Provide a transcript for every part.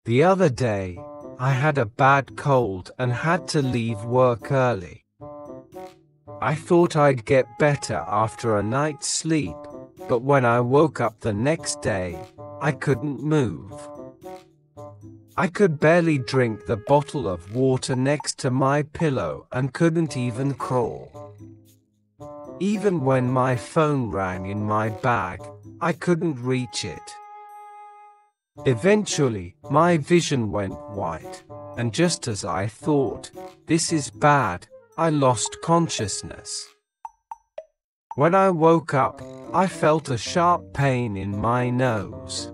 The other day, I had a bad cold and had to leave work early. I thought I'd get better after a night's sleep, but when I woke up the next day, I couldn't move. I could barely drink the bottle of water next to my pillow and couldn't even crawl. Even when my phone rang in my bag, I couldn't reach it. Eventually, my vision went white, and just as I thought, "This is bad," I lost consciousness. When I woke up, I felt a sharp pain in my nose.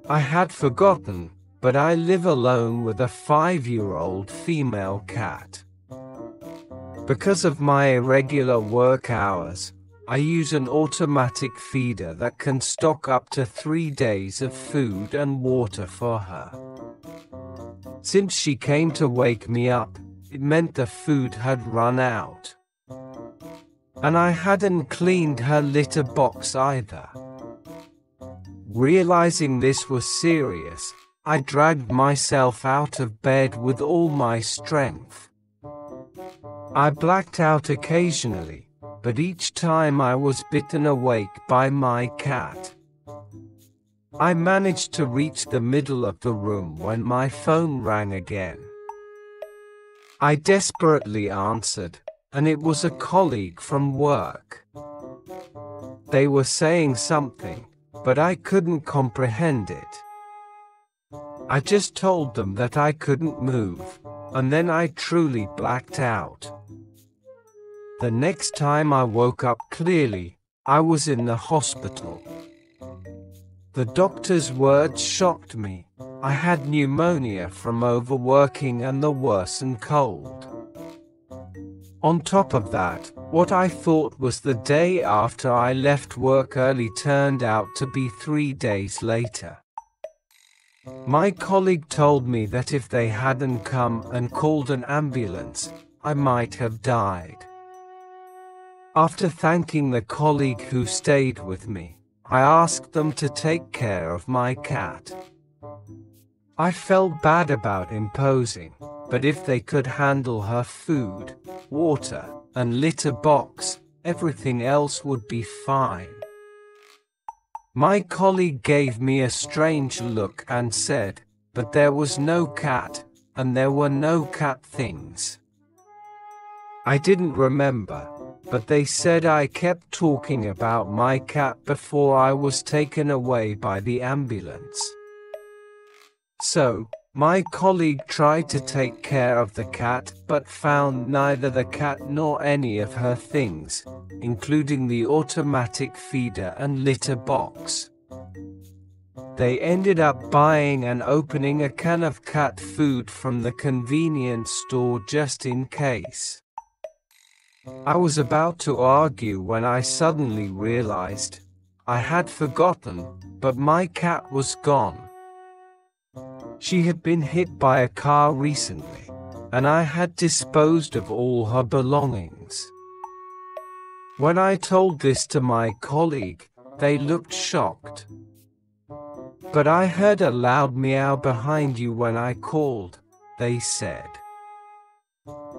I had forgotten, but I live alone with a 5-year-old female cat. Because of my irregular work hours, I use an automatic feeder that can stock up to 3 days of food and water for her. Since she came to wake me up, it meant the food had run out. And I hadn't cleaned her litter box either. Realizing this was serious, I dragged myself out of bed with all my strength. I blacked out occasionally, but each time I was bitten awake by my cat. I managed to reach the middle of the room when my phone rang again. I desperately answered, and it was a colleague from work. They were saying something, but I couldn't comprehend it. I just told them that I couldn't move, and then I truly blacked out. The next time I woke up clearly, I was in the hospital. The doctor's words shocked me. I had pneumonia from overworking and the worsened cold. On top of that, what I thought was the day after I left work early turned out to be 3 days later. My colleague told me that if they hadn't come and called an ambulance, I might have died. After thanking the colleague who stayed with me, I asked them to take care of my cat. I felt bad about imposing, but if they could handle her food, water, and litter box, everything else would be fine. My colleague gave me a strange look and said, "But there was no cat, and there were no cat things." I didn't remember, but they said I kept talking about my cat before I was taken away by the ambulance. So, my colleague tried to take care of the cat but found neither the cat nor any of her things, including the automatic feeder and litter box. They ended up buying and opening a can of cat food from the convenience store just in case. I was about to argue when I suddenly realized I had forgotten, but my cat was gone. She had been hit by a car recently, and I had disposed of all her belongings. When I told this to my colleague, they looked shocked. "But I heard a loud meow behind you when I called," they said.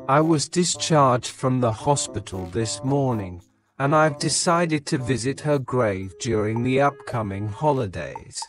I was discharged from the hospital this morning, and I've decided to visit her grave during the upcoming holidays.